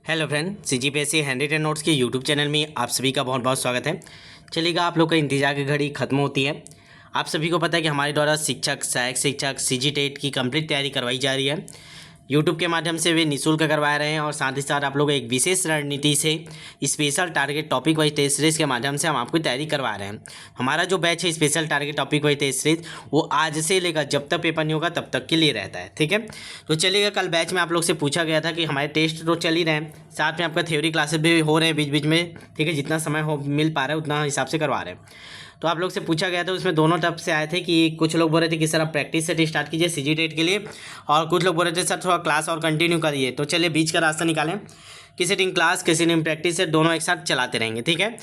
Hello friend, CGPSC hand written notes के YouTube channel में आप सभी का बहुत बहुत स्वागत है। चलिएगा, आप लोग का इंतजार की घड़ी खत्म होती है। आप सभी को पता है कि हमारे द्वारा शिक्षक, सहायक शिक्षक, CG टेट की कंप्लीट तैयारी करवाई जा रही है। यूट्यूब के माध्यम से वे निःशुल्क करवा रहे हैं और साथ ही साथ आप लोग एक विशेष रणनीति से special target topic wise test series के माध्यम से हम आपको तैयारी करवा रहे हैं। हमारा जो बैच है special target topic wise test series, वो आज से लेकर जब तक पेपर नहीं होगा तब तक के लिए रहता है। ठीक है, तो चलिएगा, कल बैच में आप लोग से पूछा गया था कि हमारे टेस्ट तो चल ही रहे हैं, साथ में आपका थ्योरी क्लासेस भी हो रहे हैं बीच बीच में। ठीक है, जितना समय हो मिल पा रहा है उतना हिसाब से करवा रहे हैं। तो आप लोग से पूछा गया था, उसमें दोनों तरफ से आए थे कि कुछ लोग बोल रहे थे कि सर आप प्रैक्टिस से स्टार्ट कीजिए CG टेट के लिए, और कुछ लोग बोल रहे थे सर थोड़ा क्लास और कंटिन्यू करिए। तो चलिए बीच का रास्ता निकालें, किसी दिन क्लास किसी दिन प्रैक्टिस से दोनों एक साथ चलाते रहेंगे। ठीक है,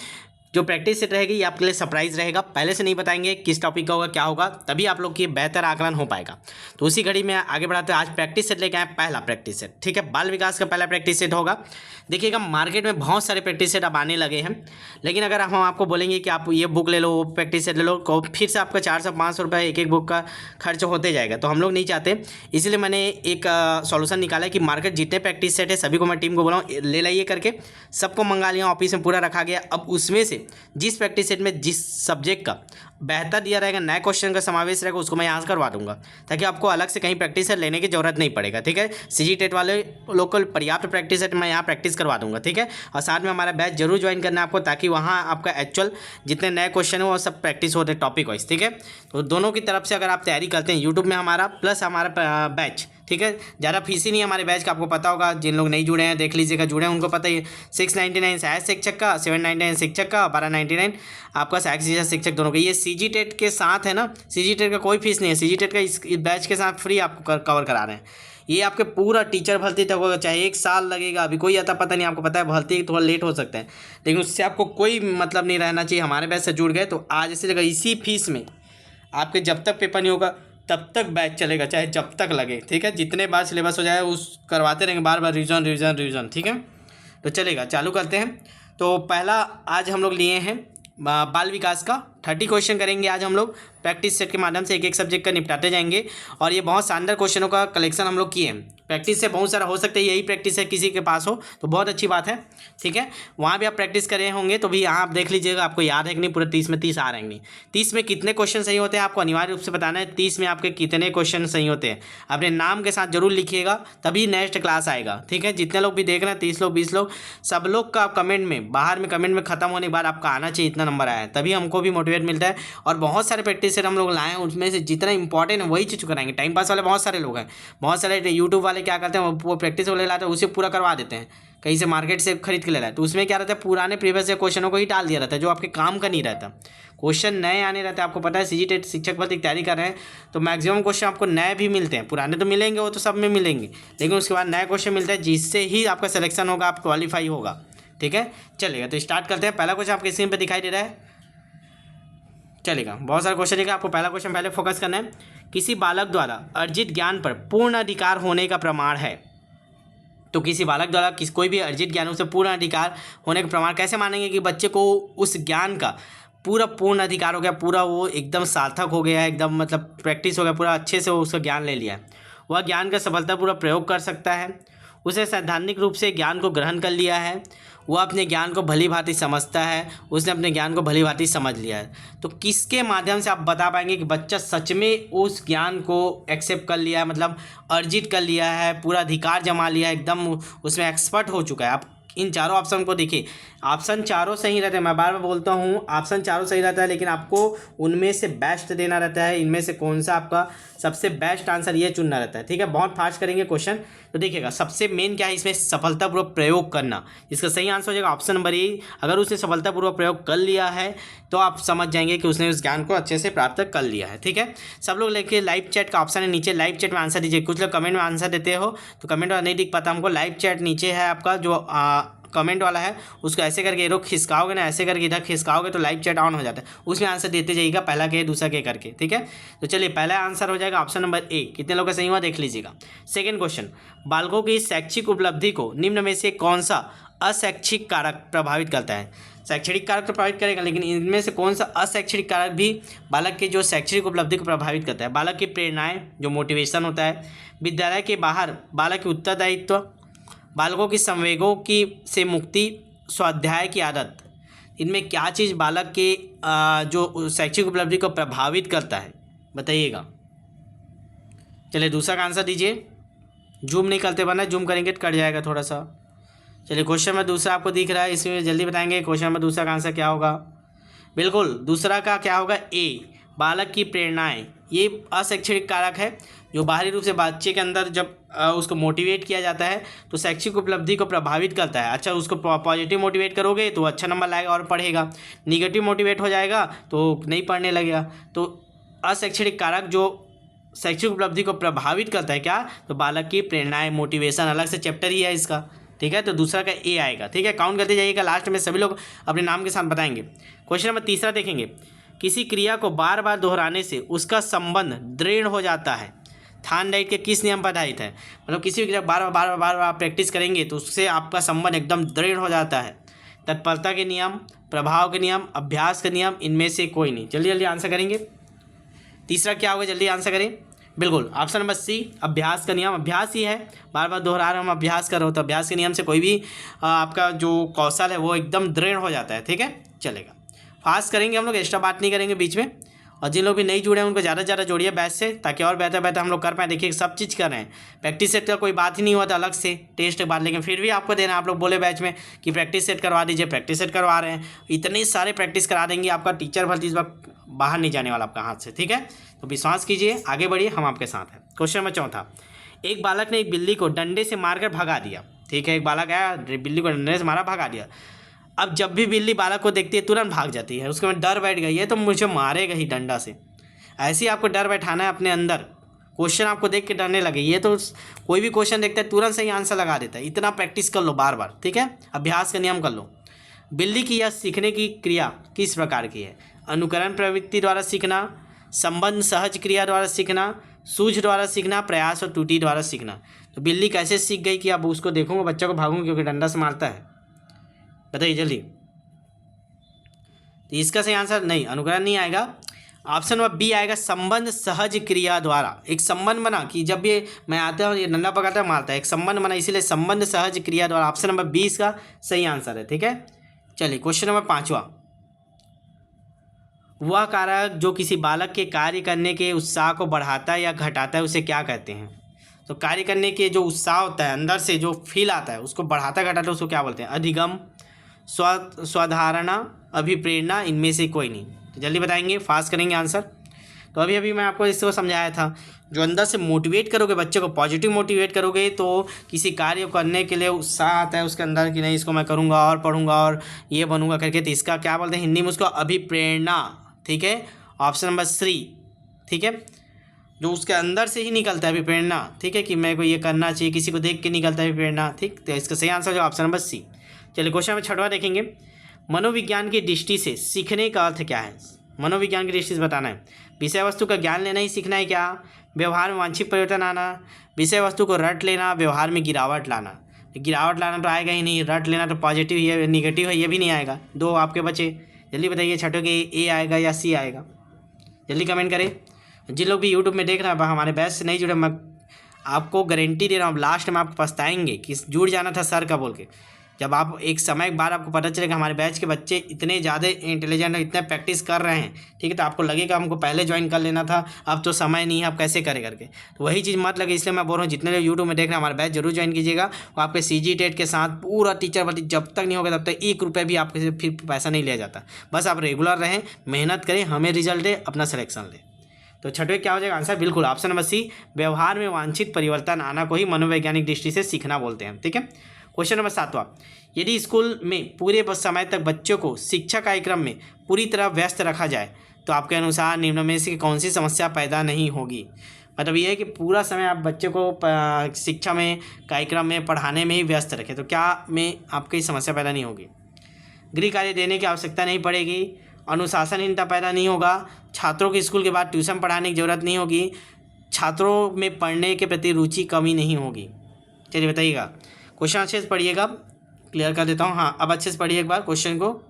जो प्रैक्टिस सेट रहेगी ये आपके लिए सरप्राइज रहेगा, पहले से नहीं बताएंगे किस टॉपिक का होगा क्या होगा, तभी आप लोग की बेहतर आकलन हो पाएगा। तो उसी घड़ी में आगे बढ़ाते हैं। आज प्रैक्टिस सेट लेके आए, पहला प्रैक्टिस सेट। ठीक है, बाल विकास का पहला प्रैक्टिस सेट होगा। देखिएगा, मार्केट में बहुत सारे प्रैक्टिस सेट अब आने लगे हैं, लेकिन अगर हम आपको बोलेंगे कि आप ये बुक ले लो, वो प्रैक्टिस सेट ले लो, तो फिर से आपका 400-500 रुपये एक एक बुक का खर्च होते जाएगा। तो हम लोग नहीं चाहते, इसलिए मैंने एक सॉल्यूशन निकाला है कि मार्केट जितने प्रैक्टिस सेट है सभी को मैं टीम को बोला ले लाइए करके, सबको मंगा लिया, ऑफिस में पूरा रखा गया। अब उसमें से जिस प्रैक्टिस सेट में जिस सब्जेक्ट का बेहतर दिया रहेगा, नए क्वेश्चन का समावेश रहेगा, उसको मैं यहाँ से करवा दूंगा, ताकि आपको अलग से कहीं प्रैक्टिस सेट लेने की जरूरत नहीं पड़ेगा। ठीक है, CG टेट वाले लोग को पर्याप्त प्रैक्टिस सेट मैं यहाँ प्रैक्टिस करवा दूंगा। ठीक है, और साथ में हमारा बैच जरूर ज्वाइन करना है आपको, ताकि वहाँ आपका एक्चुअल जितने नए क्वेश्चन है वो सब प्रैक्टिस होते हैं टॉपिक वाइज। ठीक है, तो दोनों की तरफ से अगर आप तैयारी करते हैं, यूट्यूब में हमारा प्लस हमारा बैच। ठीक है, ज़्यादा फीस ही नहीं है हमारे बैच का, आपको पता होगा। जिन लोग नहीं जुड़े हैं देख लीजिएगा, जुड़े हैं उनको पता ही है। 699 सहायक शिक्षक का, 799 शिक्षक का, 1299 आपका सहायक शिक्षक दोनों का। ये CG टेट के साथ है ना, CG टेट का कोई फीस नहीं है, CG टेट का इस बैच के साथ फ्री आपको कवर करा रहे हैं। ये आपके पूरा टीचर भर्ती तक होगा, चाहे 1 साल लगेगा, अभी कोई आता पता नहीं, आपको पता है भर्ती थोड़ा लेट हो सकता है, लेकिन उससे आपको कोई मतलब नहीं रहना चाहिए। हमारे बैच से जुड़ गए तो आज इसी जगह इसी फीस में आपके जब तक पेपर नहीं होगा तब तक बैच चलेगा, चाहे जब तक लगे। ठीक है, जितने बार सिलेबस हो जाए उस करवाते रहेंगे, बार बार रिविजन रिविजन रिविजन। ठीक है, तो चलेगा, चालू करते हैं। तो पहला आज हम लोग लिए हैं बाल विकास का 30 क्वेश्चन करेंगे आज हम लोग। प्रैक्टिस सेट के माध्यम से एक एक सब्जेक्ट का निपटाते जाएंगे, और ये बहुत शानदार क्वेश्चनों का कलेक्शन हम लोग किए हैं। प्रैक्टिस से बहुत सारा हो सकता है, यही प्रैक्टिस है किसी के पास हो तो बहुत अच्छी बात है। ठीक है, वहाँ भी आप प्रैक्टिस करे होंगे तो भी यहाँ आप देख लीजिएगा, आपको याद है कि नहीं, पूरे 30 में 30 आ रहे हैं नहीं। 30 में कितने क्वेश्चन सही होते हैं आपको अनिवार्य रूप से बताना है। 30 में आपके कितने क्वेश्चन सही होते हैं अपने नाम के साथ जरूर लिखिएगा, तभी नेक्स्ट क्लास आएगा। ठीक है, जितने लोग भी देख रहे हैं, 30 लोग 20 लोग, सब लोग का कमेंट में बाहर में कमेंट में खत्म होने के बाद आपका आना चाहिए, इतना नंबर आया है, तभी हमको भी मोटिवेट मिलता है। और बहुत सारे प्रैक्टिस सेट हम लोग लाए हैं, उसमें से जितना इंपॉर्टेंट है वही चीज़ कराएंगे। टाइम पास वाले बहुत सारे लोग हैं, बहुत सारे यूट्यूब वाले क्या करते हैं, वो प्रैक्टिस वाले लाते हैं, उसे पूरा करवा देते हैं, कहीं से मार्केट से खरीद के ले लाए, तो उसमें क्या रहता है, पुराने प्रीवियस क्वेश्चनों को ही डाल दिया रहता है, जो आपके काम का नहीं रहता। क्वेश्चन नए आने रहते हैं, आपको पता है CG टेट शिक्षक भर्ती की तैयारी कर रहे हैं तो मैक्सिमम क्वेश्चन आपको नए भी मिलते हैं, पुराने तो मिलेंगे, वो तो सब में मिलेंगे, लेकिन उसके बाद नए क्वेश्चन मिलते हैं, जिससे ही आपका सिलेक्शन होगा, आप क्वालिफाई होगा। ठीक है, चलेगा, तो स्टार्ट करते हैं। पहला क्वेश्चन आपके स्क्रीन पर दिखाई दे रहा है, चलेगा, बहुत सारे क्वेश्चन लिखा, आपको पहला क्वेश्चन पहले फोकस करना है। किसी बालक द्वारा अर्जित ज्ञान पर पूर्ण अधिकार होने का प्रमाण है। तो किसी बालक द्वारा कोई भी अर्जित ज्ञान उसे पूर्ण अधिकार होने का प्रमाण कैसे मानेंगे कि बच्चे को उस ज्ञान का पूर्ण अधिकार हो गया, पूरा वो एकदम सार्थक हो गया है, एकदम मतलब प्रैक्टिस हो गया, पूरा अच्छे से वो उसका ज्ञान ले लिया है, वह ज्ञान का सफलतापूर्वक प्रयोग कर सकता है, उसे सैद्धांतिक रूप से ज्ञान को ग्रहण कर लिया है, वह अपने ज्ञान को भली भांति समझता है, उसने अपने ज्ञान को भली भांति समझ लिया है। तो किसके माध्यम से आप बता पाएंगे कि बच्चा सच में उस ज्ञान को एक्सेप्ट कर लिया है, मतलब अर्जित कर लिया है, पूरा अधिकार जमा लिया है, एकदम उसमें एक्सपर्ट हो चुका है। आप इन चारों ऑप्शन को देखिए, ऑप्शन चारों सही रहते हैं, मैं बार बार बोलता हूँ ऑप्शन चारों सही रहता है, लेकिन आपको उनमें से बेस्ट देना रहता है, इनमें से कौन सा आपका सबसे बेस्ट आंसर ये चुनना रहता है। ठीक है, बहुत फास्ट करेंगे क्वेश्चन, तो देखिएगा सबसे मेन क्या है इसमें, सफलतापूर्वक प्रयोग करना। इसका सही आंसर हो जाएगा ऑप्शन नंबर ए। अगर उसने सफलतापूर्वक प्रयोग कर लिया है तो आप समझ जाएंगे कि उसने उस ज्ञान को अच्छे से प्राप्त कर लिया है। ठीक है, सब लोग लेके लाइव चैट का ऑप्शन है नीचे, लाइव चैट में आंसर दीजिए। कुछ लोग कमेंट में आंसर देते हो तो कमेंट वाला नहीं दिख पाता हमको, लाइव चैट नीचे है आपका, जो कमेंट वाला है उसको ऐसे करके एरो खिसकाओगे ना, ऐसे करके इधर खिसकाओगे तो लाइव चैट ऑन हो जाता है, उसमें आंसर देते जाइएगा, पहला के दूसरा के करके। ठीक है, तो चलिए पहला आंसर हो जाएगा ऑप्शन नंबर ए। कितने लोगों का सही हुआ देख लीजिएगा। सेकंड क्वेश्चन, बालकों की शैक्षिक उपलब्धि को निम्न में से कौन सा अशैक्षिक कारक प्रभावित करता है। शैक्षणिक कारक तो प्रभावित करेगा, लेकिन इनमें से कौन सा अशैक्षणिक कारक भी बालक के जो शैक्षणिक उपलब्धि को प्रभावित करता है। बालक की प्रेरणाएं, जो मोटिवेशन होता है, विद्यालय के बाहर बालक के उत्तरदायित्व, बालकों की संवेगों की से मुक्ति, स्वाध्याय की आदत, इनमें क्या चीज़ बालक के जो शैक्षिक उपलब्धि को प्रभावित करता है, बताइएगा। चलिए दूसरा का आंसर दीजिए। जूम नहीं करते बना, जूम करेंगे तो कट जाएगा थोड़ा सा। चलिए क्वेश्चन नंबर दूसरा आपको दिख रहा है, इसमें जल्दी बताएंगे क्वेश्चन नंबर दूसरा का आंसर क्या होगा। बिल्कुल दूसरा का क्या होगा, ए, बालक की प्रेरणाएं। ये अशैक्षणिक कारक है जो बाहरी रूप से बच्चे के अंदर जब उसको मोटिवेट किया जाता है तो शैक्षिक उपलब्धि को प्रभावित करता है। अच्छा, उसको पॉजिटिव मोटिवेट करोगे तो अच्छा नंबर लाएगा और पढ़ेगा, निगेटिव मोटिवेट हो जाएगा तो नहीं पढ़ने लगेगा। तो अशैक्षणिक कारक जो शैक्षिक उपलब्धि को प्रभावित करता है क्या, तो बालक की प्रेरणाएं, मोटिवेशन, अलग से चैप्टर ही है इसका। ठीक है, तो दूसरा का ए आएगा। ठीक है, काउंट करते जाइएगा, लास्ट में सभी लोग अपने नाम के साथ बताएंगे। क्वेश्चन नंबर तीसरा देखेंगे, किसी क्रिया को बार बार दोहराने से उसका संबंध दृढ़ हो जाता है, थार्नडाइट के किस नियम पर आधारित है। मतलब किसी भी क्रिया बार बार प्रैक्टिस करेंगे तो उससे आपका संबंध एकदम दृढ़ हो जाता है। तत्परता के नियम, प्रभाव के नियम, अभ्यास के नियम, इनमें से कोई नहीं। जल्दी जल्दी आंसर करेंगे। तीसरा क्या होगा, जल्दी आंसर करें। बिल्कुल ऑप्शन नंबर सी, अभ्यास का नियम। अभ्यास ही है, बार बार दोहरा रहे हम, अभ्यास कर रहे हो तो अभ्यास के नियम से कोई भी आपका जो कौशल है वो एकदम दृढ़ हो जाता है। ठीक है, चलेगा। फास्ट करेंगे हम लोग, एक्स्ट्रा बात नहीं करेंगे बीच में। और जिन लोग भी नहीं जुड़े हैं उनको ज़्यादा से ज़्यादा जोड़िए बैच से, ताकि और बेहतर बेहतर हम लोग कर पाएँ। देखिए सब चीज़ कर रहे हैं, प्रैक्टिस सेट का कोई बात ही नहीं हुआ था अलग से टेस्ट के बाद, लेकिन फिर भी आपको देना। आप लोग बोले बैच में कि प्रैक्टिस सेट करवा दीजिए, प्रैक्टिस सेट करवा रहे हैं। इतने सारे प्रैक्टिस करा देंगे, आपका टीचर भर्ती इस बार बाहर नहीं जाने वाला आपका हाथ से। ठीक है, तो विश्वास कीजिए, आगे बढ़िए, हम आपके साथ हैं। क्वेश्चन नंबर चौथा, एक बालक ने एक बिल्ली को डंडे से मारकर भगा दिया। ठीक है, एक बालक आया, बिल्ली को डंडे से मारा, भगा दिया। अब जब भी बिल्ली बालक को देखती है तुरंत भाग जाती है, उसके में डर बैठ गई है तो मुझे मारेगा ही डंडा से। ऐसे ही आपको डर बैठाना है अपने अंदर। क्वेश्चन आपको देख के डरने लगे, ये तो कोई भी क्वेश्चन देखता है तुरंत सही आंसर लगा देता है। इतना प्रैक्टिस कर लो बार बार। ठीक है, अभ्यास का नियम कर लो। बिल्ली की यह सीखने की क्रिया किस प्रकार की है, अनुकरण प्रवृत्ति द्वारा सीखना, संबंध सहज क्रिया द्वारा सीखना, सूझ द्वारा सीखना, प्रयास और त्रुटि द्वारा सीखना। तो बिल्ली कैसे सीख गई कि अब उसको देखूंगा बच्चा को भागूंगा क्योंकि डंडा से मारता है, बताइए जल्दी। तो इसका सही आंसर नहीं, अनुकरण नहीं आएगा। ऑप्शन नंबर बी आएगा, संबंध सहज क्रिया द्वारा। एक संबंध बना कि जब ये मैं आता हूँ ये डंडा पकड़ता है मारता है, एक संबंध बना, इसीलिए संबंध सहज क्रिया द्वारा। ऑप्शन नंबर 20 का सही आंसर है। ठीक है, चलिए क्वेश्चन नंबर 5वां, वह कारक जो किसी बालक के कार्य करने के उत्साह को बढ़ाता है या घटाता है उसे क्या कहते हैं। तो कार्य करने के जो उत्साह होता है, अंदर से जो फील आता है, उसको बढ़ाता घटाता है उसको क्या बोलते हैं, अधिगम, स्वधारणा, अभिप्रेरणा, इनमें से कोई नहीं। तो जल्दी बताएंगे, फास्ट करेंगे आंसर। तो अभी मैं आपको इसको समझाया था, जो अंदर से मोटिवेट करोगे बच्चे को, पॉजिटिव मोटिवेट करोगे तो किसी कार्य को करने के लिए उत्साह आता है उसके अंदर कि नहीं इसको मैं करूँगा और पढ़ूंगा और ये बनूंगा करके, तो इसका क्या बोलते हैं हिंदी में, उसको अभिप्रेरणा। ठीक है, ऑप्शन नंबर सी। ठीक है, जो उसके अंदर से ही निकलता है अभिप्रेरणा। ठीक है, कि मेरे को ये करना चाहिए, किसी को देख के निकलता है अभिप्रेरणा। ठीक, तो इसका सही आंसर जो ऑप्शन नंबर सी। चलिए क्वेश्चन नंबर 6वां देखेंगे, मनोविज्ञान की दृष्टि से सीखने का अर्थ क्या है। मनोविज्ञान की दृष्टि से बताना है, विषय वस्तु का ज्ञान लेना ही सीखना है क्या, व्यवहार में वांछित परिवर्तन आना, विषय वस्तु को रट लेना, व्यवहार में गिरावट लाना। गिरावट लाना तो आएगा ही नहीं, रट लेना तो पॉजिटिव है, निगेटिव है, ये भी नहीं आएगा। दो आपके बचे, जल्दी बताइए छठों के ए आएगा या सी आएगा, जल्दी कमेंट करें। जिन लोग भी यूट्यूब में देख रहे हैं हमारे बैच से नहीं जुड़े, मैं आपको गारंटी दे रहा हूँ लास्ट में आप पछताएंगे कि जुड़ जाना था सर का बोल के। जब आप एक समय के बाद आपको पता चलेगा हमारे बैच के बच्चे इतने ज़्यादा इंटेलिजेंट हैं, इतने प्रैक्टिस कर रहे हैं, ठीक है, तो आपको लगेगा हमको पहले ज्वाइन कर लेना था, अब तो समय नहीं है, अब कैसे करें करके। तो वही चीज़ मत लगे, इसलिए मैं बोल रहा हूँ जितने लोग यूट्यूब में देख रहे हैं हमारे बैच जरूर ज्वाइन कीजिएगा। और आपके CG टेट के साथ पूरा टीचर भर्ती जब तक नहीं होगा तब तक 1 रुपये भी आपके से फिर पैसा नहीं लिया जाता। बस आप रेगुलर रहें, मेहनत करें, हमें रिजल्ट दे, अपना सिलेक्शन ले। तो छठवें क्या हो जाएगा आंसर, बिल्कुल ऑप्शन नंबर सी, व्यवहार में वांछित परिवर्तन आना को ही मनोवैज्ञानिक दृष्टि से सीखना बोलते हैं। ठीक है, क्वेश्चन नंबर 7वां, यदि स्कूल में पूरे समय तक बच्चों को शिक्षा कार्यक्रम में पूरी तरह व्यस्त रखा जाए तो आपके अनुसार निम्न में से कौन सी समस्या पैदा नहीं होगी। मतलब ये है कि पूरा समय आप बच्चे को शिक्षा में, कार्यक्रम में, पढ़ाने में ही व्यस्त रखें तो क्या में आपकी समस्या पैदा नहीं होगी। गृह कार्य देने की आवश्यकता नहीं पड़ेगी, अनुशासनहीनता पैदा नहीं होगा, छात्रों को स्कूल के बाद ट्यूशन पढ़ाने की ज़रूरत नहीं होगी, छात्रों में पढ़ने के प्रति रुचि कमी नहीं होगी। चलिए बताइएगा, क्वेश्चन अच्छे से पढ़िएगा, क्लियर कर देता हूँ। हाँ, अब अच्छे से पढ़िए एक बार क्वेश्चन को।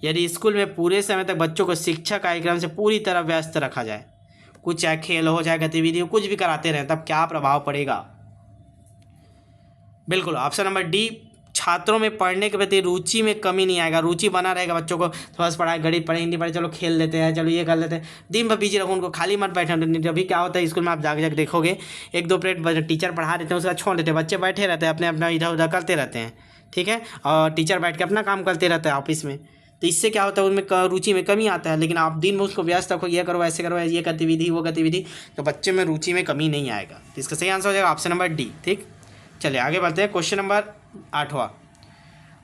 यदि स्कूल में पूरे समय तक बच्चों को शिक्षा कार्यक्रम से पूरी तरह व्यस्त रखा जाए, कुछ चाहे खेल हो चाहे गतिविधि हो, कुछ भी कराते रहें, तब क्या प्रभाव पड़ेगा। बिल्कुल ऑप्शन नंबर डी, छात्रों में पढ़ने के प्रति रुचि में कमी नहीं आएगा, रुचि बना रहेगा बच्चों को। थोड़ा सा पढ़ाई, गणित पढ़े, हिंदी पढ़े, चलो खेल लेते हैं, चलो ये कर लेते हैं, दिन भर बिजी रखो, उनको खाली मत बैठे। अभी क्या होता है स्कूल में, आप जाके देखोगे 1-2 पीरियड टीचर पढ़ा देते हैं, उसका छोड़ देते हैं, बच्चे बैठे रहते हैं अपने अपना इधर उधर करते रहते हैं, ठीक है, और टीचर बैठ के अपना काम करते रहते हैं ऑफिस में। तो इससे क्या होता है, उनमें रुचि में कमी आता है। लेकिन आप दिन में उसको व्यस्त रखो, ये करो, ऐसे करो, ये गतिविधि, वो गतिविधि, तो बच्चे में रुचि में कमी नहीं आएगा। तो इसका सही आंसर हो जाएगा ऑप्शन नंबर डी। ठीक, चलिए आगे बढ़ते हैं। क्वेश्चन नंबर 8वां,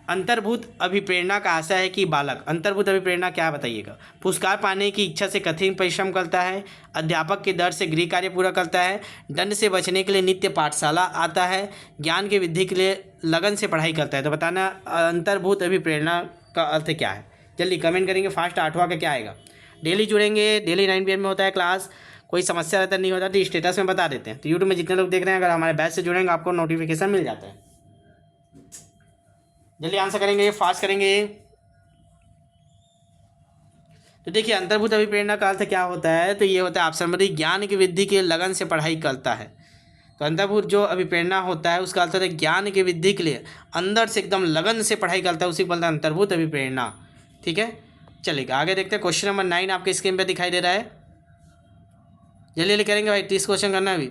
अंतर्भूत अभिप्रेरणा का आशय है कि बालक, अंतर्भूत अभिप्रेरणा क्या बताइएगा? पुरस्कार पाने की इच्छा से कठिन परिश्रम करता है, अध्यापक के डर से गृह कार्य पूरा करता है, दंड से बचने के लिए नित्य पाठशाला आता है, ज्ञान की वृद्धि के लिए लगन से पढ़ाई करता है। तो बताना अंतर्भूत अभिप्रेरणा का अर्थ क्या है, जल्दी कमेंट करेंगे। फास्ट 8वां का क्या आएगा? डेली जुड़ेंगे, डेली 9 PM में होता है क्लास, कोई समस्या रहता नहीं होता तो स्टेटस में बता देते हैं। तो यूट्यूब में जितने लोग देख रहे हैं, अगर हमारे बैच से जुड़ेंगे आपको नोटिफिकेशन मिल जाता है। जल्दी आंसर करेंगे, फास्ट करेंगे। तो देखिए अंतर्भूत अभिप्रेरणा का अर्थ क्या होता है, तो ये होता है ऑप्शन नंबर, ज्ञान की वृद्धि के लगन से पढ़ाई करता है। तो अंतर्भूत जो अभिप्रेरणा होता है उसका अर्थ होता है ज्ञान की वृद्धि के लिए अंदर से एकदम लगन से पढ़ाई करता है, उसी को बोलता है अंतर्भूत अभिप्रेरणा। ठीक है, चलिएगा आगे देखते हैं। क्वेश्चन नंबर 9 आपके स्क्रीन पर दिखाई दे रहा है, जल्दी जल्दी करेंगे भाई, 30 क्वेश्चन करना है अभी।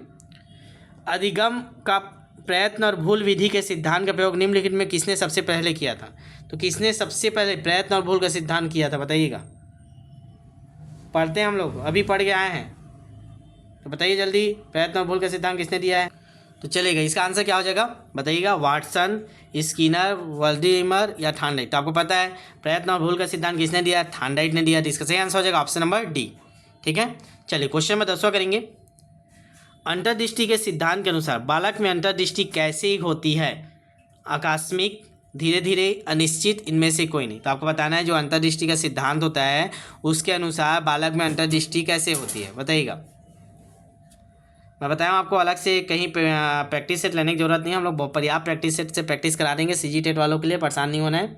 अधिगम का प्रयत्न और भूल विधि के सिद्धांत का प्रयोग निम्नलिखित में किसने सबसे पहले किया था? तो किसने सबसे पहले प्रयत्न और भूल का सिद्धांत किया था, बताइएगा। पढ़ते हैं हम लोग, अभी पढ़ के आए हैं, तो बताइए जल्दी, प्रयत्न और भूल का सिद्धांत किसने दिया है? तो चलेगा, इसका आंसर क्या हो जाएगा बताइएगा? वाटसन, स्किनर, वॉल्डेमर या थार्नडाइट। तो आपको पता है प्रयत्न और भूल का सिद्धांत किसने दिया है? थार्नडाइट ने दिया। तो इसका सही आंसर हो जाएगा ऑप्शन नंबर डी। ठीक है, चलिए क्वेश्चन नंबर 10वां करेंगे। अंतर्दृष्टि के सिद्धांत के अनुसार बालक में अंतर्दृष्टि कैसे होती है? आकस्मिक, धीरे धीरे, अनिश्चित, इनमें से कोई नहीं। तो आपको बताना है जो अंतर्दृष्टि का सिद्धांत होता है उसके अनुसार बालक में अंतर्दृष्टि कैसे होती है, बताइएगा। मैं बताया आपको, अलग से कहीं प्रैक्टिस सेट लेने की जरूरत नहीं है, हम लोग बहुत पर्याप्त प्रैक्टिस सेट से प्रैक्टिस करा देंगे। सीजी टेट वालों के लिए परेशान नहीं होना है,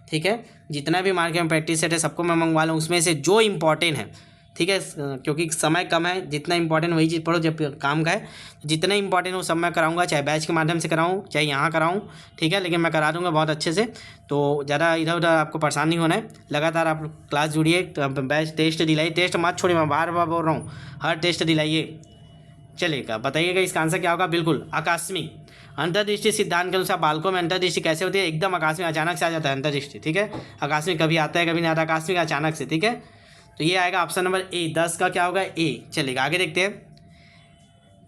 ठीक है। जितना भी मार्केट में प्रैक्टिस सेट है सबको मैं मंगवा लूँ, उसमें से जो इम्पोर्टेंट है, ठीक है, क्योंकि समय कम है, जितना इंपॉर्टेंट वही चीज़ पढ़ो जब काम का है। जितना इंपॉर्टेंट वो सब मैं कराऊंगा, चाहे बैच के माध्यम से कराऊं चाहे यहाँ कराऊं, ठीक है, लेकिन मैं करा दूंगा बहुत अच्छे से। तो ज़्यादा इधर उधर आपको परेशान नहीं होना है, लगातार आप क्लास जुड़िए। तो बैच टेस्ट दिलाइए, टेस्ट मत छोड़िए, मैं बार बार बोल रहा हूँ, हर टेस्ट दिलाइए। चलेगा, बताइएगा इसका आंसर क्या होगा? बिल्कुल आकस्मिक। अंतर्दृष्टि सिद्धांत के अनुसार बालकों में अंतर्दृष्टि कैसे होती है? एकदम आकस्मिक, अचानक से आ जाता है अंतर्दृष्टि, ठीक है। आकस्मिक कभी आता है कभी नहीं आता, आकस्मिक अचानक से, ठीक है। तो ये आएगा ऑप्शन नंबर ए, 10 का क्या होगा? ए। चलेगा आगे देखते हैं।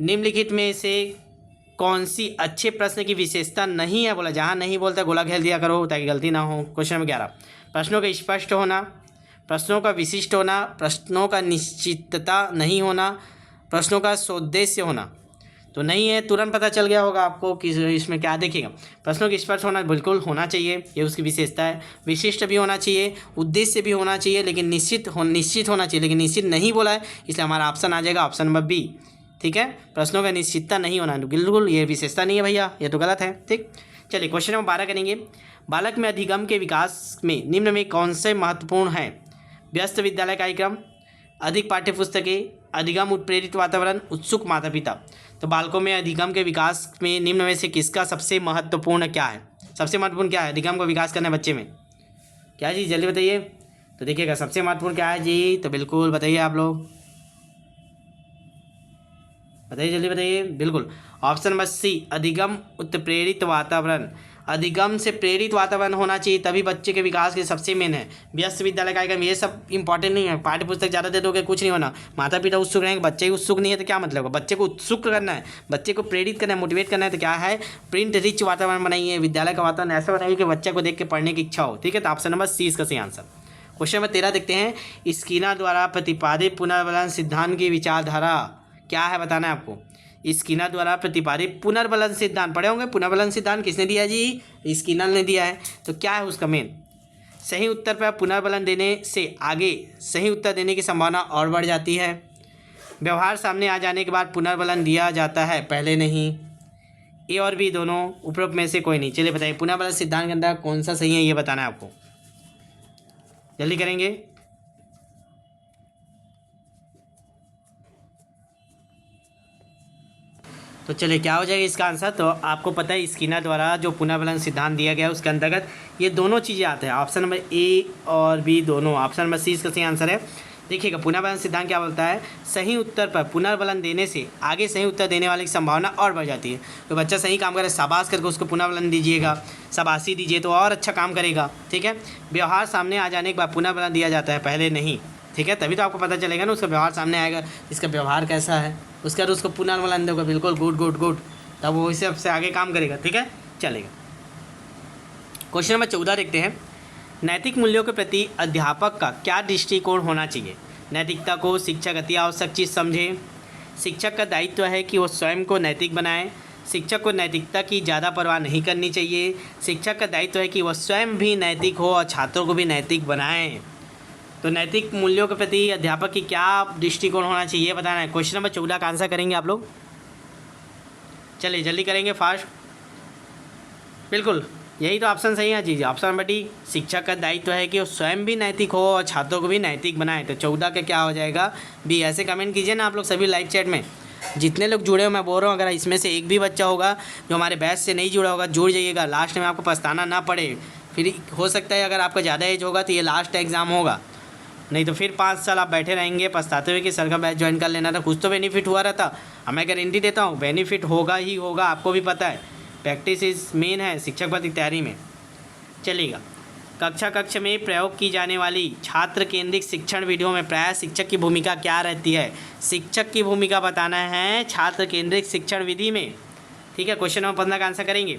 निम्नलिखित में से कौन सी अच्छे प्रश्न की विशेषता नहीं है? बोला जहाँ नहीं बोलता गोला घेर दिया करो ताकि गलती ना हो। क्वेश्चन नंबर 11, प्रश्नों का स्पष्ट होना, प्रश्नों का विशिष्ट होना, प्रश्नों का निश्चितता नहीं होना, प्रश्नों का सोद्देश्य होना। तो नहीं है, तुरंत पता चल गया होगा आपको कि इसमें क्या देखिएगा। प्रश्नों की स्पष्ट होना बिल्कुल होना चाहिए, ये उसकी विशेषता है। विशिष्ट भी होना चाहिए, उद्देश्य भी होना चाहिए, लेकिन निश्चित होना चाहिए, लेकिन निश्चित नहीं बोला है, इसलिए हमारा ऑप्शन आ जाएगा ऑप्शन नंबर बी। ठीक है, प्रश्नों का निश्चितता नहीं होना, बिल्कुल ये विशेषता नहीं है भैया, ये तो गलत है। ठीक, चलिए क्वेश्चन नंबर 12 करेंगे। बालक में अधिगम के विकास में निम्न में कौन से महत्वपूर्ण हैं? व्यस्त विद्यालय कार्यक्रम, अधिक पाठ्य पुस्तकें, अधिगम उत्प्रेरित वातावरण, उत्सुक माता पिता। तो बालकों में अधिगम के विकास में निम्न में से किसका सबसे महत्वपूर्ण क्या है? सबसे महत्वपूर्ण क्या है अधिगम को विकास करना है बच्चे में? क्या जी, जल्दी बताइए। तो देखिएगा सबसे महत्वपूर्ण क्या है जी, तो बिल्कुल बताइए आप लोग, बताइए जल्दी बताइए। बिल्कुल ऑप्शन नंबर सी, अधिगम उत्प्रेरित वातावरण। अधिगम से प्रेरित वातावरण होना चाहिए, तभी बच्चे के विकास के सबसे मेन है। व्यस्त विद्यालय कार्यक्रम ये सब इंपॉर्टेंट नहीं है, पाठ्य पुस्तक ज़्यादा दे दोगे कुछ नहीं होना। माता पिता उत्सुक रहेंगे, बच्चे उत्सुक नहीं है तो क्या मतलब है? बच्चे को उत्सुक करना है, बच्चे को प्रेरित करना है, मोटिवेट करना है, तो क्या है? प्रिंट रिच वातावरण बनाइए, विद्यालय का वातावरण ऐसा बनाइए कि बच्चे को देख के पढ़ने की इच्छा हो। ठीक है, तो ऑप्शन नंबर सी इसका सही आंसर। क्वेश्चन नंबर 13 देखते हैं। स्किनर द्वारा प्रतिपादित पुनर्बलन सिद्धांत की विचारधारा क्या है, बताना है आपको। स्किनर द्वारा प्रतिपादित पुनर्बलन सिद्धांत पढ़े होंगे। पुनर्बलन सिद्धांत किसने दिया जी? स्किनर ने दिया है। तो क्या है उसका मेन? सही उत्तर पर पुनर्बलन देने से आगे सही उत्तर देने की संभावना और बढ़ जाती है। व्यवहार सामने आ जाने के बाद पुनर्बलन दिया जाता है, पहले नहीं। ए और बी दोनों, उपरोक्त में से कोई नहीं। चलिए बताइए पुनर्बलन सिद्धांत के अंदर कौन सा सही है, ये बताना है आपको, जल्दी करेंगे। तो तो चलिए क्या हो जाएगा इसका आंसर। तो आपको पता है स्किनर द्वारा जो पुनर्बलन सिद्धांत दिया गया है उसके अंतर्गत ये दोनों चीज़ें आते हैं। ऑप्शन नंबर ए और बी दोनों, ऑप्शन नंबर सी इसका सही आंसर है। देखिएगा पुनर्बलन सिद्धांत क्या बोलता है, सही उत्तर पर पुनर्बलन देने से आगे सही उत्तर देने वाले की संभावना और बढ़ जाती है। तो बच्चा सही काम करे शाबाश करके उसको पुनर्बलन दीजिएगा, शाबाशी दीजिए तो और अच्छा काम करेगा। ठीक है, व्यवहार सामने आ जाने के बाद पुनर्बलन दिया जाता है, पहले नहीं। ठीक है, तभी तो आपको पता चलेगा ना, उसका व्यवहार सामने आएगा, इसका व्यवहार कैसा है, उसका उसको पुनर्बलन दोगे बिल्कुल गुड गुड गुड, तब वो इससे सबसे आगे काम करेगा। ठीक है, चलेगा। क्वेश्चन नंबर 14 देखते हैं। नैतिक मूल्यों के प्रति अध्यापक का क्या दृष्टिकोण होना चाहिए। नैतिकता को शिक्षक अति आवश्यक चीज़ समझे। शिक्षक का दायित्व है कि वो स्वयं को नैतिक बनाए। शिक्षक को नैतिकता की ज़्यादा परवाह नहीं करनी चाहिए। शिक्षक का दायित्व है कि वह स्वयं भी नैतिक हो और छात्रों को भी नैतिक बनाएं। तो नैतिक मूल्यों के प्रति अध्यापक की क्या दृष्टिकोण होना चाहिए बताना है। क्वेश्चन नंबर 14 का आंसर करेंगे आप लोग। चलिए जल्दी करेंगे, फास्ट। बिल्कुल यही तो ऑप्शन सही है चीज़, ऑप्शन नंबर डी। शिक्षक का दायित्व है कि वो स्वयं भी नैतिक हो और छात्रों को भी नैतिक बनाए। तो 14 का क्या हो जाएगा, बी। ऐसे कमेंट कीजिए ना आप लोग सभी लाइव चैट में, जितने लोग जुड़े हो। मैं बोल रहा हूँ अगर इसमें से एक भी बच्चा होगा जो हमारे बैच से नहीं जुड़ा होगा, जुड़ जाइएगा, लास्ट में आपको पछताना ना पड़े। फिर हो सकता है अगर आपका ज़्यादा एज होगा तो ये लास्ट एग्ज़ाम होगा, नहीं तो फिर 5 साल आप बैठे रहेंगे पछताते हुए कि सर का बैच ज्वाइन कर लेना था, कुछ तो बेनिफिट हुआ रहता। मैं गारंटी देता हूँ बेनिफिट होगा ही होगा, आपको भी पता है। प्रैक्टिस इज मेन है शिक्षक भर्ती तैयारी में। चलेगा, कक्षा में प्रयोग की जाने वाली छात्र केंद्रित शिक्षण वीडियो में प्रायः शिक्षक की भूमिका क्या रहती है। शिक्षक की भूमिका बताना है छात्र केंद्रित शिक्षण विधि में। ठीक है, क्वेश्चन नंबर 15 का आंसर करेंगे।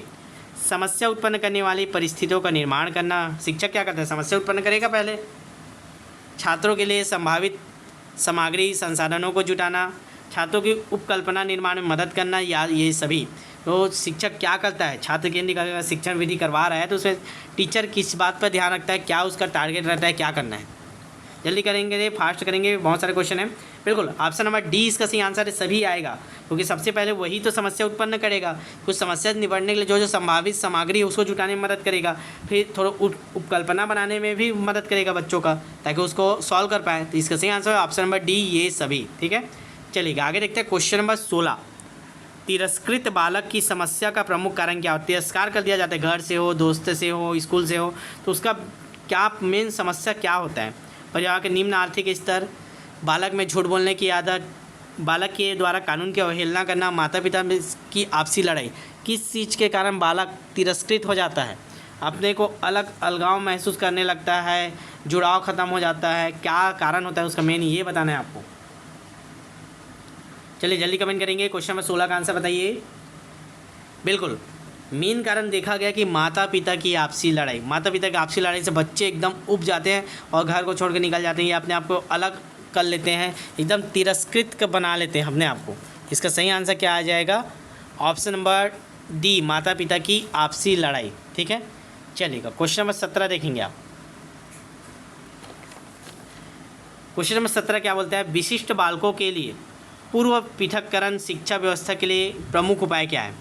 समस्या उत्पन्न करने वाली परिस्थितियों का निर्माण करना। शिक्षक क्या करता है, समस्या उत्पन्न करेगा पहले। छात्रों के लिए संभावित सामग्री संसाधनों को जुटाना, छात्रों की उपकल्पना निर्माण में मदद करना, या ये सभी। तो शिक्षक क्या करता है, छात्र केंद्रित शिक्षण विधि करवा रहा है तो उसमें टीचर किस बात पर ध्यान रखता है, क्या उसका टारगेट रहता है, क्या करना है। जल्दी करेंगे, फास्ट करेंगे, बहुत सारे क्वेश्चन हैं। बिल्कुल ऑप्शन नंबर डी इसका सही आंसर है, सभी आएगा, क्योंकि सबसे पहले वही तो समस्या उत्पन्न करेगा। कुछ समस्या निपटने के लिए जो संभावित सामग्री है उसको जुटाने में मदद करेगा, फिर थोड़ा उपकल्पना बनाने में भी मदद करेगा बच्चों का, ताकि उसको सॉल्व कर पाए। तो इसका सही आंसर है ऑप्शन नंबर डी, ये सभी। ठीक है, चलिए आगे देखते हैं। Question number 16। तिरस्कृत बालक की समस्या का प्रमुख कारण क्या होता है। तिरस्कार कर दिया जाता है, घर से हो, दोस्त से हो, स्कूल से हो, तो उसका क्या मेन समस्या क्या होता है। परिवार के निम्न आर्थिक स्तर, बालक में झूठ बोलने की आदत, बालक के द्वारा कानून की अवहेलना करना, माता पिता की आपसी लड़ाई। किस चीज़ के कारण बालक तिरस्कृत हो जाता है, अपने को अलगाव महसूस करने लगता है, जुड़ाव ख़त्म हो जाता है, क्या कारण होता है उसका, मेन ये बताना है आपको। चलिए जल्दी कमेंट करेंगे। क्वेश्चन नंबर 16 का आंसर बताइए। बिल्कुल मेन कारण देखा गया कि माता पिता की आपसी लड़ाई। माता पिता की आपसी लड़ाई से बच्चे एकदम उब जाते हैं और घर को छोड़ कर निकल जाते हैं, या अपने आप को अलग कर लेते हैं, एकदम तिरस्कृत बना लेते हैं अपने आप को। इसका सही आंसर क्या आ जाएगा, ऑप्शन नंबर डी, माता पिता की आपसी लड़ाई। ठीक है, चलिएगा क्वेश्चन नंबर 17 देखेंगे आप। क्वेश्चन नंबर 17 क्या बोलता है, विशिष्ट बालकों के लिए पूर्व पृथक्करण शिक्षा व्यवस्था के लिए प्रमुख उपाय क्या है।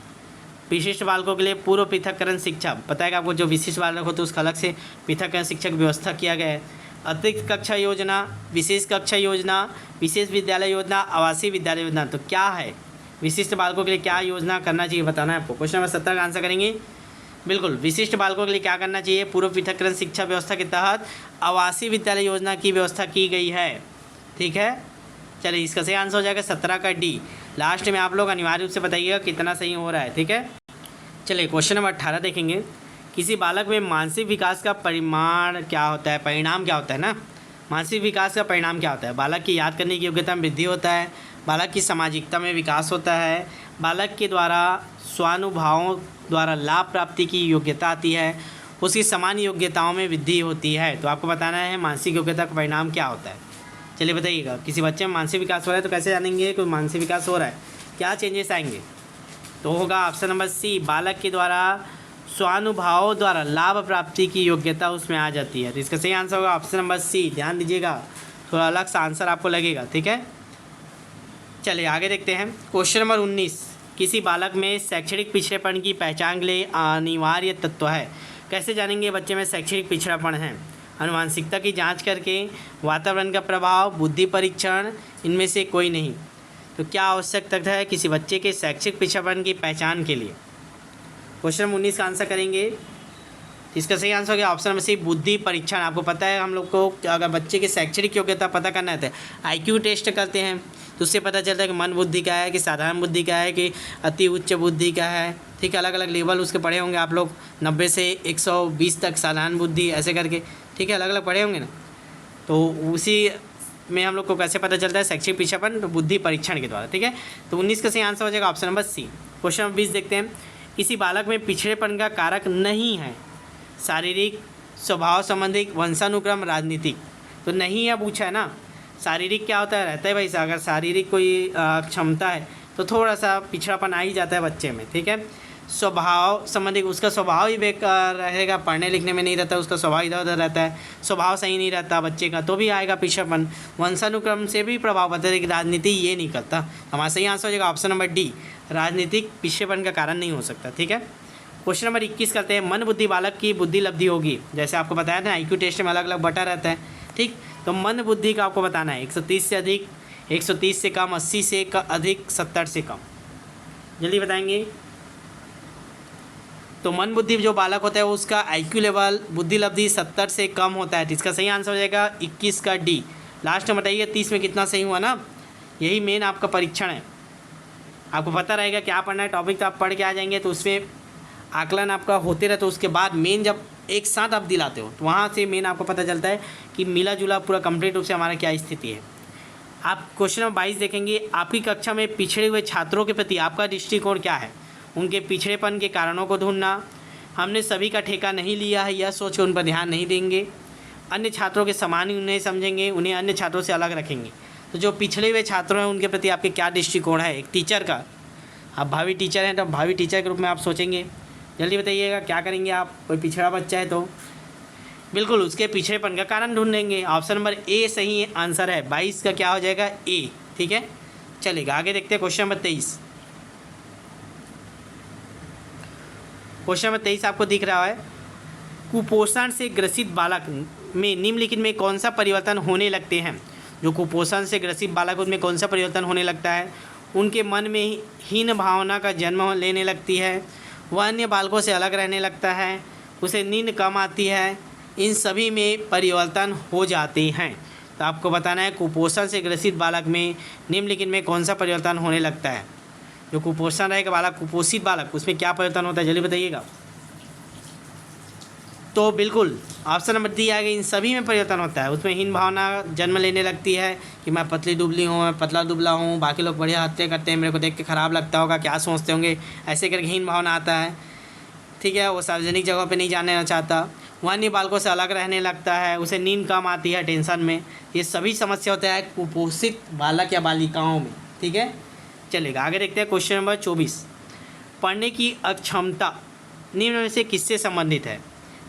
विशिष्ट बालकों के लिए पूर्व पृथक्करण शिक्षा, पता है कि आपको जो विशिष्ट बालक होते हैं उसका अलग से पृथक्करण शिक्षा की व्यवस्था किया गया है। अतिरिक्त कक्षा योजना, विशेष कक्षा योजना, विशेष विद्यालय योजना, आवासीय विद्यालय योजना। तो क्या है विशिष्ट बालकों के लिए क्या योजना करना चाहिए बताना है आपको। क्वेश्चन नंबर 17 का आंसर करेंगे। बिल्कुल विशिष्ट बालकों के लिए क्या करना चाहिए, पूर्व पृथक्करण शिक्षा व्यवस्था के तहत आवासीय विद्यालय योजना की व्यवस्था की गई है। ठीक है, चलिए इसका सही आंसर हो जाएगा 17 का डी। लास्ट में आप लोग अनिवार्य रूप से बताइएगा कितना सही हो रहा है। ठीक है, चलिए क्वेश्चन नंबर 18 देखेंगे। किसी बालक में मानसिक विकास का परिमाण क्या होता है, परिणाम क्या होता है ना। मानसिक विकास का परिणाम क्या होता है, बालक की याद करने की योग्यता में वृद्धि होता है, बालक की सामाजिकता में विकास होता है, बालक के द्वारा स्वानुभवों द्वारा लाभ प्राप्ति की योग्यता आती है, उसकी सामान्य योग्यताओं में वृद्धि होती है। तो आपको बताना है मानसिक योग्यता का परिणाम क्या होता है। चलिए बताइएगा, किसी बच्चे में मानसिक विकास हो रहा है तो कैसे जानेंगे कोई मानसिक विकास हो रहा है, क्या चेंजेस आएंगे। तो होगा ऑप्शन नंबर सी, बालक के द्वारा स्वानुभवों द्वारा लाभ प्राप्ति की योग्यता उसमें आ जाती है। तो इसका सही आंसर होगा ऑप्शन नंबर सी। ध्यान दीजिएगा, थोड़ा अलग सा आंसर आपको लगेगा। ठीक है, चलिए आगे देखते हैं। Question number 19। किसी बालक में शैक्षणिक पिछड़ेपन की पहचान के लिए अनिवार्य तत्व है। कैसे जानेंगे बच्चे में शैक्षणिक पिछड़ापन है। आनुवंशिकता की जांच करके, वातावरण का प्रभाव, बुद्धि परीक्षण, इनमें से कोई नहीं। तो क्या आवश्यक तथ्य है किसी बच्चे के शैक्षिक पिछड़ापन की पहचान के लिए? क्वेश्चन नंबर 19 का आंसर करेंगे। इसका सही आंसर हो गया ऑप्शन नंबर सी, बुद्धि परीक्षण। आपको पता है हम लोग को अगर बच्चे की शैक्षणिक योग्यता पता करना है IQ टेस्ट करते हैं, तो उससे पता चलता है कि मन बुद्धि का है, कि साधारण बुद्धि का है, कि अति उच्च बुद्धि का है। ठीक है, अलग अलग लेवल उसके पढ़े होंगे आप लोग, 90 से 120 तक साधारण बुद्धि ऐसे करके। ठीक है, अलग अलग पढ़े होंगे ना, तो उसी में हम लोग को कैसे पता चलता है शैक्षिक पिछड़ापन? तो बुद्धि परीक्षण के द्वारा। ठीक है, तो 19 का सही आंसर हो जाएगा option number C. Question number 20 देखते हैं। किसी बालक में पिछड़ेपन का कारक नहीं है शारीरिक, स्वभाव संबंधी, वंशानुक्रम, राजनीतिक। तो नहीं है पूछा है ना, शारीरिक क्या होता है, रहता है भाई। अगर शारीरिक कोई क्षमता है तो थोड़ा सा पिछड़ापन आ ही जाता है बच्चे में। ठीक है, स्वभाव संबंधी, उसका स्वभाव ही बेकार रहेगा, पढ़ने लिखने में नहीं रहता, उसका स्वभाव इधर उधर रहता है, स्वभाव सही नहीं रहता बच्चे का, तो भी आएगा पिछड़ापन। वंशानुक्रम से भी प्रभाव पड़ता है, लेकिन राजनीति ये नहीं करता। हमारा सही आंसर हो जाएगा ऑप्शन नंबर डी, राजनीतिक पिछड़ेपन का कारण नहीं हो सकता। ठीक है, क्वेश्चन नंबर 21 करते हैं। मन बुद्धि बालक की बुद्धि लब्धि होगी, जैसे आपको बताया था IQ टेस्ट में अलग अलग बटा रहता है। ठीक, तो मन बुद्धि का आपको बताना है 130 से अधिक, 130 से कम, 80 से अधिक, 70 से कम। जल्दी बताएंगे। तो मन बुद्धि जो बालक होता है उसका IQ लेवल बुद्धि लब्धि 70 से कम होता है। इसका सही आंसर हो जाएगा 21 का डी। लास्ट में बताइए 30 में कितना सही हुआ ना, यही मेन आपका परीक्षण है। आपको पता रहेगा क्या पढ़ना है, टॉपिक तो आप पढ़ के आ जाएंगे, तो उसमें आकलन आपका होते रहता है। उसके बाद मेन जब एक साथ आप दिलाते हो तो वहाँ से मेन आपको पता चलता है कि मिला जुला पूरा कंप्लीट रूप से हमारा क्या स्थिति है। आप क्वेश्चन नंबर 22 देखेंगे। आपकी कक्षा में पिछड़े हुए छात्रों के प्रति आपका दृष्टिकोण क्या है? उनके पिछड़ेपन के कारणों को ढूंढना, हमने सभी का ठेका नहीं लिया है यह सोच कर उन पर ध्यान नहीं देंगे, अन्य छात्रों के समान ही उन्हें समझेंगे, उन्हें अन्य छात्रों से अलग रखेंगे। तो जो पिछड़े हुए छात्र हैं उनके प्रति आपके क्या दृष्टिकोण है एक टीचर का? आप भावी टीचर हैं तो भावी टीचर के रूप में आप सोचेंगे। जल्दी बताइएगा क्या करेंगे आप? कोई पिछड़ा बच्चा है तो बिल्कुल उसके पिछड़ेपन का कारण ढूंढेंगे। ऑप्शन नंबर ए सही आंसर है। 22 का क्या हो जाएगा? ए। ठीक है, चलेगा आगे देखते हैं क्वेश्चन नंबर 23। क्वेश्चन नंबर 23 आपको दिख रहा है। कुपोषण से ग्रसित बालक में निम्नलिखित में कौन सा परिवर्तन होने लगते हैं? जो कुपोषण से ग्रसित बालक उनमें कौन सा परिवर्तन होने लगता है? उनके मन में हीन भावना का जन्म लेने लगती है, वह अन्य बालकों से अलग रहने लगता है, उसे नींद कम आती है, इन सभी में परिवर्तन हो जाते हैं। तो आपको बताना है कुपोषण से ग्रसित बालक में निम्नलिखित में कौन सा परिवर्तन होने लगता है? जो कुपोषण रहेगा बालक, कुपोषित बालक, उसमें क्या परिवर्तन होता है जल्दी बताइएगा। तो बिल्कुल ऑप्शन नंबर डी आएगा, इन सभी में परिवर्तन होता है। उसमें हीन भावना जन्म लेने लगती है कि मैं पतली दुबली हूँ, मैं पतला दुबला हूँ, बाकी लोग बढ़िया हत्या करते हैं, मेरे को देख के ख़राब लगता होगा, क्या सोचते होंगे, ऐसे करके हीन भावना आता है। ठीक है, वो सार्वजनिक जगह पे नहीं जाना चाहता, वह अन्य बालकों से अलग रहने लगता है, उसे नींद कम आती है टेंशन में। ये सभी समस्या होता है कुपोषित बालक या बालिकाओं में। ठीक है, चलेगा आगे देखते हैं क्वेश्चन नंबर 24। पढ़ने की अक्षमता निम्न में से किससे संबंधित है?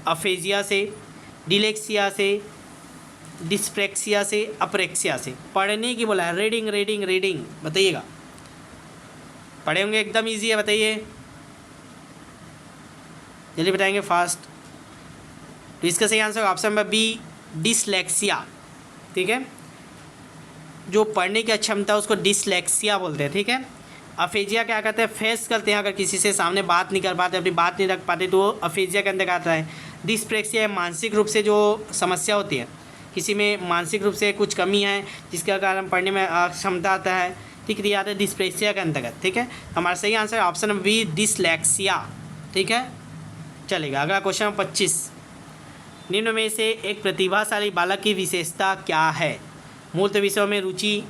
अफेजिया से, डिलेक्सिया से, डिस्प्रेक्सिया से, अप्रेक्सिया से। पढ़ने की बोला है, रीडिंग रीडिंग रीडिंग, बताइएगा। पढ़े होंगे, एकदम इजी है, बताइए जल्दी बताएंगे फास्ट। तो इसका सही answer option number B, dyslexia. ठीक है, जो पढ़ने की अक्षमता उसको डिसलेक्सिया बोलते हैं। ठीक है, अफेजिया क्या कहते हैं? फेस करते हैं, अगर किसी से सामने बात नहीं कर पाते, अपनी बात नहीं रख पाते, तो वो अफेजिया के अंदर आता है। डिस्प्रेक्सिया मानसिक रूप से जो समस्या होती है, किसी में मानसिक रूप से कुछ कमी है जिसके कारण पढ़ने में अक्षमता आता है। ठीक है, आता है डिस्प्रेक्सिया के अंतर्गत। ठीक है, हमारा सही answer option number B, dyslexia. ठीक है, चलेगा अगला क्वेश्चन 25। निम्न में से एक प्रतिभाशाली बालक की विशेषता क्या है? मूल विषयों में रुचि,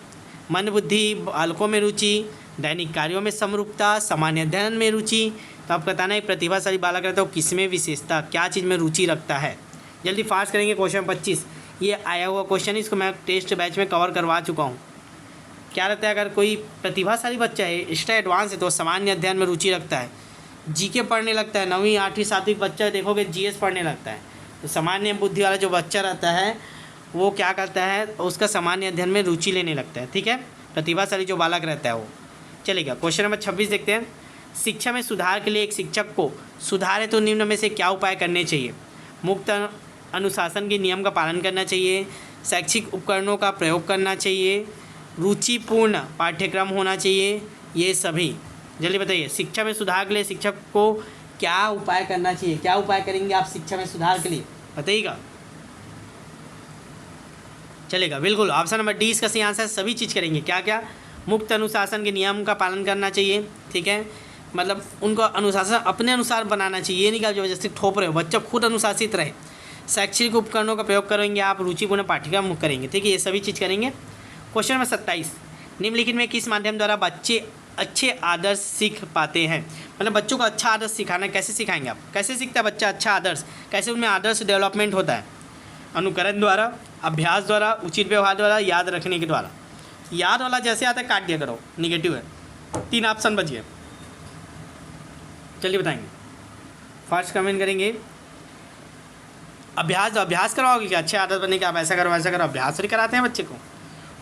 मन बुद्धि बालकों में रुचि, दैनिक कार्यों में समरूपता, सामान्य अध्ययन में रुचि। तो आप बताना एक प्रतिभाशाली बालक रहता है वो किस में विशेषता, क्या चीज़ में रुचि रखता है? जल्दी फास्ट करेंगे क्वेश्चन 25। ये आया हुआ क्वेश्चन, इसको मैं टेस्ट बैच में कवर करवा चुका हूँ। क्या रहता है, अगर कोई प्रतिभाशाली बच्चा है, एक्स्ट्रा एडवांस है, तो सामान्य अध्ययन में रुचि रखता है, जीके पढ़ने लगता है। 9वीं 8वीं 7वीं बच्चा देखोगे जीएस पढ़ने लगता है। तो सामान्य बुद्धि वाला जो बच्चा रहता है वो क्या करता है, उसका सामान्य अध्ययन में रुचि लेने लगता है। ठीक है, प्रतिभाशाली जो बालक रहता है वो। चलेगा क्वेश्चन नंबर 26 देखते हैं। शिक्षा में सुधार के लिए एक शिक्षक को सुधारे तो निम्न में से क्या उपाय करने चाहिए? मुक्त अनुशासन के नियम का पालन करना चाहिए, शैक्षिक उपकरणों का प्रयोग करना चाहिए, रुचिपूर्ण पाठ्यक्रम होना चाहिए। ये सभी जल्दी बताइए। शिक्षा में सुधार के लिए शिक्षक को क्या उपाय करना चाहिए? क्या उपाय करेंगे आप शिक्षा में सुधार के लिए, बताइएगा। चलेगा, बिल्कुल। ऑप्शन नंबर डी इसका सही आंसर। सभी चीज़ करेंगे। क्या क्या? मुक्त अनुशासन के नियम का पालन करना चाहिए, ठीक है। मतलब उनको अनुशासन अपने अनुसार बनाना चाहिए, ये नहीं कि आप जबरदस्ती थोप रहे हो, बच्चा खुद अनुशासित रहे। शैक्षिक उपकरणों का प्रयोग करेंगे आप, रुचिपूर्ण पाठ्यक्रम करेंगे, ठीक है। ये सभी चीज़ करेंगे। क्वेश्चन नंबर 27, निम्नलिखित में किस माध्यम द्वारा बच्चे अच्छे आदर्श सीख पाते हैं? मतलब बच्चों को अच्छा आदर्श सिखाना, कैसे सिखाएंगे आप? कैसे सीखता है बच्चा अच्छा आदर्श? कैसे उनमें आदर्श डेवलपमेंट होता है? अनुकरण द्वारा, अभ्यास द्वारा, उचित व्यवहार द्वारा, याद रखने के द्वारा। याद वाला जैसे आता है काट दिया करो, निगेटिव है। 3 ऑप्शन बच गए, चलिए बताएंगे। फर्स्ट कमेंट करेंगे अभ्यास। अभ्यास करवाओगे क्या? अच्छे आदत बनने के, आप ऐसा करो वैसा करो, अभ्यास भी कराते हैं बच्चे को।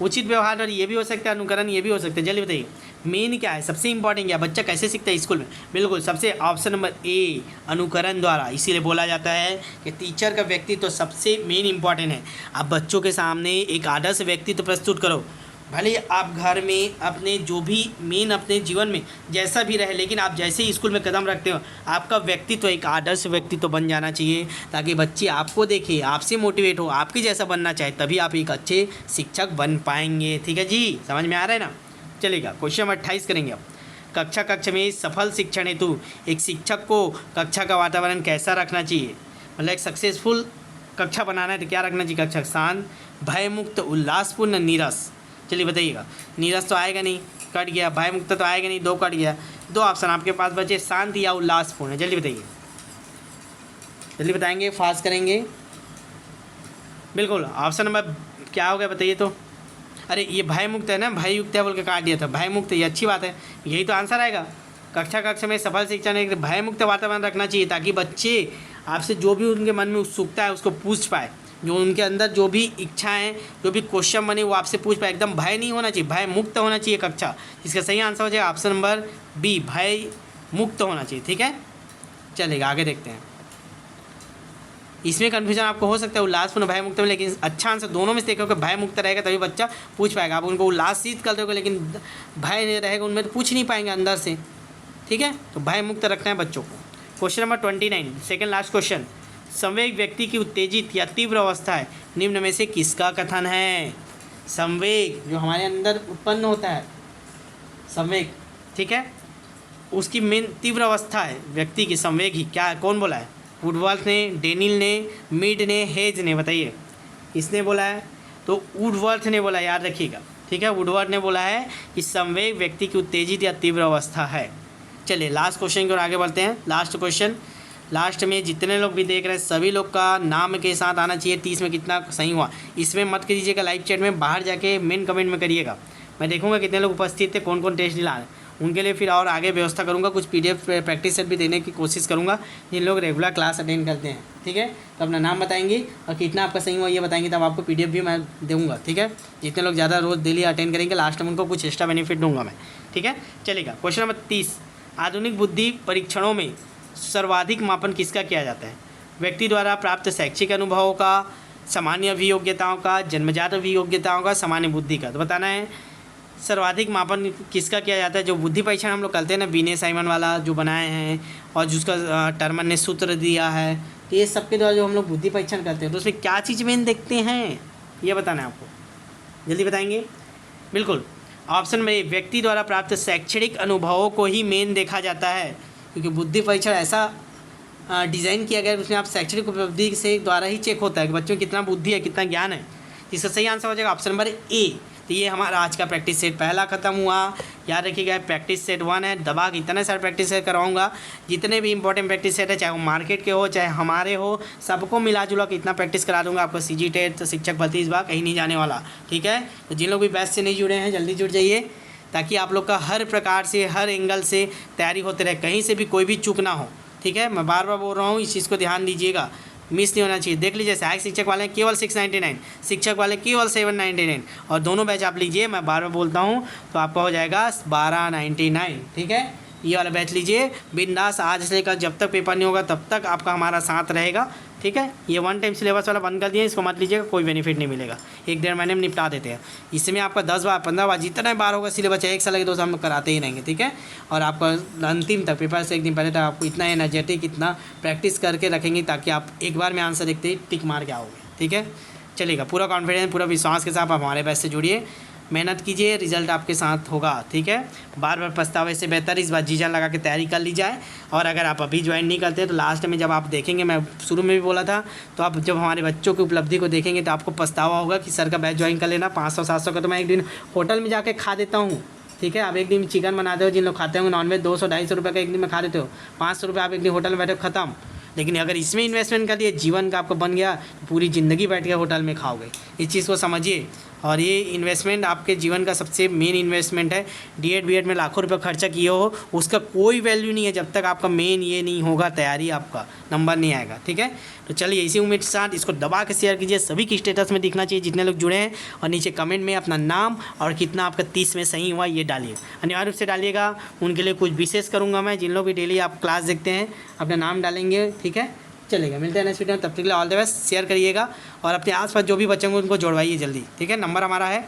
उचित व्यवहार और ये भी हो सकता है, अनुकरण ये भी हो सकता है। जल्दी बताइए मेन क्या है, सबसे इंपॉर्टेंट क्या है? बच्चा कैसे सीखता है स्कूल में? बिल्कुल सबसे ऑप्शन नंबर ए, अनुकरण द्वारा। इसीलिए बोला जाता है कि टीचर का व्यक्तित्व तो सबसे मेन इंपॉर्टेंट है। आप बच्चों के सामने एक आदर्श व्यक्तित्व प्रस्तुत करो, भले आप घर में अपने जो भी मेन अपने जीवन में जैसा भी रहे, लेकिन आप जैसे ही स्कूल में कदम रखते हो आपका व्यक्तित्व एक आदर्श व्यक्तित्व बन जाना चाहिए, ताकि बच्चे आपको देखें, आपसे मोटिवेट हो, आपके जैसा बनना चाहे, तभी आप एक अच्छे शिक्षक बन पाएंगे। ठीक है जी, समझ में आ रहा है ना? चलेगा, क्वेश्चन नंबर 28 करेंगे अब। कक्षा में सफल शिक्षण हेतु एक शिक्षक को कक्षा का वातावरण कैसा रखना चाहिए? मतलब एक सक्सेसफुल कक्षा बनाना है तो क्या रखना चाहिए? कक्षा शांत, भयमुक्त, उल्लासपूर्ण, नीरस। चलिए बताइएगा। नीरस तो आएगा नहीं, कट गया। भयमुक्त तो आएगा नहीं, 2 कट गया। 2 ऑप्शन आपके पास बचे, शांत या उल्लासपूर्ण। जल्दी बताइए, जल्दी बताएंगे, फास्ट करेंगे। बिल्कुल ऑप्शन नंबर क्या हो गया बताइए तो? अरे ये भयमुक्त है ना, भययुक्त है बोल के काट दिया था। भयमुक्त, ये अच्छी बात है, यही तो आंसर आएगा। कक्षा में सफल शिक्षण एक भयमुक्त वातावरण रखना चाहिए, ताकि बच्चे आपसे जो भी उनके मन में उत्सुकता है उसको पूछ पाए, जो उनके अंदर जो भी इच्छाएं, जो भी क्वेश्चन बने वो आपसे पूछ पाए। एकदम भय नहीं होना चाहिए, भय मुक्त होना चाहिए कक्षा। इसका सही आंसर हो जाएगा ऑप्शन नंबर बी, भय मुक्त होना चाहिए। ठीक है, चलेगा, आगे देखते हैं। इसमें कन्फ्यूजन आपको हो सकता है उल्लासपूर्ण भयमुक्त में, लेकिन अच्छा आंसर दोनों में से देखोगे भय मुक्त रहेगा तभी बच्चा पूछ पाएगा। आप उनको उल्लासित कर दोगे लेकिन भय नहीं रहेगा उनमें, तो पूछ नहीं पाएंगे अंदर से। ठीक है, तो भय मुक्त रखना है बच्चों को। Question number 29, second last question. संवेग व्यक्ति की उत्तेजित या तीव्र अवस्था है, निम्न में से किसका कथन है? संवेग जो हमारे अंदर उत्पन्न होता है, संवेग, ठीक है, उसकी मेन तीव्र अवस्था है व्यक्ति की संवेग ही। क्या, कौन बोला है? वुडवर्थ ने, डेनियल ने, मीड ने, हेज ने। बताइए किसने बोला है? तो वुडवर्थ ने बोला, याद रखिएगा। ठीक है, वुडवर्थ ने बोला है कि संवेग व्यक्ति की उत्तेजित या तीव्र अवस्था है। चलिए लास्ट क्वेश्चन की ओर आगे बढ़ते हैं। लास्ट क्वेश्चन, लास्ट में जितने लोग भी देख रहे हैं सभी लोग का नाम के साथ आना चाहिए। 30 में कितना सही हुआ इसमें मत कीजिएगा लाइव चैट में, बाहर जाके मेन कमेंट में करिएगा। मैं देखूंगा कितने लोग उपस्थित थे, कौन कौन टेस्ट दिला रहे हैं, उनके लिए फिर और आगे व्यवस्था करूंगा। कुछ PDF प्रैक्टिस सेट भी देने की कोशिश करूंगा जिन लोग रेगुलर क्लास अटेंड करते हैं। ठीक है, तो अपना नाम बताएंगे और कितना आपका सही हुआ ये बताएंगे, तब आपको PDF भी मैं दूंगा। ठीक है, जितने लोग ज़्यादा रोज़ डेली अटेंड करेंगे लास्ट में उनको कुछ एक्स्ट्रा बेनिफिट दूंगा मैं। ठीक है, चलेगा। क्वेश्चन नंबर 30, आधुनिक बुद्धि परीक्षणों में सर्वाधिक मापन किसका किया जाता है? व्यक्ति द्वारा प्राप्त शैक्षिक अनुभवों का, सामान्य अभियोग्यताओं का, जन्मजात अभियोग्यताओं का, सामान्य बुद्धि का। तो बताना है सर्वाधिक मापन किसका किया जाता है? जो बुद्धि परीक्षण हम लोग करते हैं ना, बीने साइमन वाला जो बनाए हैं और जिसका टर्मन ने सूत्र दिया है, तो ये सबके द्वारा जो हम लोग बुद्धि परीक्षण करते हैं तो उसमें क्या चीज़ मेन देखते हैं ये बताना है आपको। जल्दी बताएंगे। बिल्कुल ऑप्शन में व्यक्ति द्वारा प्राप्त शैक्षणिक अनुभवों को ही मेन देखा जाता है, क्योंकि बुद्धि परीक्षण ऐसा डिज़ाइन किया गया है उसमें आप शैक्षणिक उपलब्धि से द्वारा ही चेक होता है कि बच्चों में कितना बुद्धि है, कितना ज्ञान है। इसका सही आंसर हो जाएगा ऑप्शन नंबर ए। तो ये हमारा आज का प्रैक्टिस सेट पहला ख़त्म हुआ। याद रखिएगा प्रैक्टिस सेट 1 है। दबा के इतने सारे प्रैक्टिस सेट करवाऊंगा, जितने भी इंपॉर्टेंट प्रैक्टिस सेट है, चाहे वो मार्केट के हो चाहे हमारे हो, सबको मिला जुला के इतना प्रैक्टिस करा दूंगा आपको। CG टेट तो शिक्षक भर्ती इस बार कहीं नहीं जाने वाला। ठीक है, तो जिन लोग भी बैच से नहीं जुड़े हैं जल्दी जुड़ जाइए, ताकि आप लोग का हर प्रकार से हर एंगल से तैयारी होते रहे, कहीं से भी कोई भी चूक ना हो। ठीक है, मैं बार बार बोल रहा हूँ, इस चीज़ को ध्यान दीजिएगा, मिस नहीं होना चाहिए। देख लीजिए सहायक शिक्षक वाले केवल 699, शिक्षक वाले केवल 799, और दोनों बैच आप लीजिए, मैं बार बार बोलता हूँ, तो आपका हो जाएगा 1299। ठीक है, ये वाला बैच लीजिए बिंदास। आज से लेकर जब तक पेपर नहीं होगा तब तक आपका हमारा साथ रहेगा। ठीक है। ये वन टाइम सिलेबस वाला बंद कर दिया, इसको मत लीजिएगा, कोई बेनिफिट नहीं मिलेगा। 1-1.5 महीने में निपटा देते हैं। इसमें आपका 10 बार 15 बार जितना बार होगा सिलेबस, चाहे 1 साल के 2 साल हम कराते ही रहेंगे, ठीक है। और आपका अंतिम तक पेपर से 1 दिन पहले तक आपको इतना एनर्जेटिक, इतना प्रैक्टिस करके रखेंगे ताकि आप एक बार में आंसर देखते ही टिक मार के आओगे, ठीक है। चलिएगा, पूरा कॉन्फिडेंस, पूरा विश्वास के साथ आप हमारे बैच से जुड़िए, मेहनत कीजिए, रिजल्ट आपके साथ होगा, ठीक है। बार बार पछतावे से बेहतर इस बार जी जान लगा के तैयारी कर ली जाए। और अगर आप अभी ज्वाइन नहीं करते तो लास्ट में जब आप देखेंगे, मैं शुरू में भी बोला था, तो आप जब हमारे बच्चों की उपलब्धि को देखेंगे तो आपको पछतावा होगा कि सर का बैच ज्वाइन कर लेना। 500-700 का तो मैं एक दिन होटल में जाके खा देता हूँ, ठीक है। आप एक दिन चिकन बनाते हो, जिन लोग खाते होंगे नॉनवेज, 200-250 रुपये का एक दिन में खा देते हो, 500 रुपये आप एक दिन होटल में बैठे ख़त्म। लेकिन अगर इसमें इन्वेस्टमेंट कर दिए, जीवन का आपका बन गया, तो पूरी ज़िंदगी बैठ के होटल में खाओगे। इस चीज़ को समझिए। और ये इन्वेस्टमेंट आपके जीवन का सबसे मेन इन्वेस्टमेंट है। डीएड बीएड में लाखों रुपए खर्चा किए हो, उसका कोई वैल्यू नहीं है जब तक आपका मेन ये नहीं होगा, तैयारी आपका नंबर नहीं आएगा, ठीक है। तो चलिए, इसी उम्मीद के साथ इसको दबा के शेयर कीजिए, सभी की स्टेटस में दिखना चाहिए जितने लोग जुड़े हैं। और नीचे कमेंट में अपना नाम और कितना आपका 30 में सही हुआ ये डालिए, अनिवार्य रूप से डालिएगा। उनके लिए कुछ विशेष करूँगा मैं, जिन लोग भी डेली आप क्लास देखते हैं अपना नाम डालेंगे, ठीक है। चलेगा, मिलते हैं नेक्स्ट वीडियो में, तब तक के लिए ऑल द बेस्ट। शेयर करिएगा और अपने आसपास जो भी बच्चे होंगे उनको जोड़वाइए जल्दी, ठीक है। नंबर हमारा है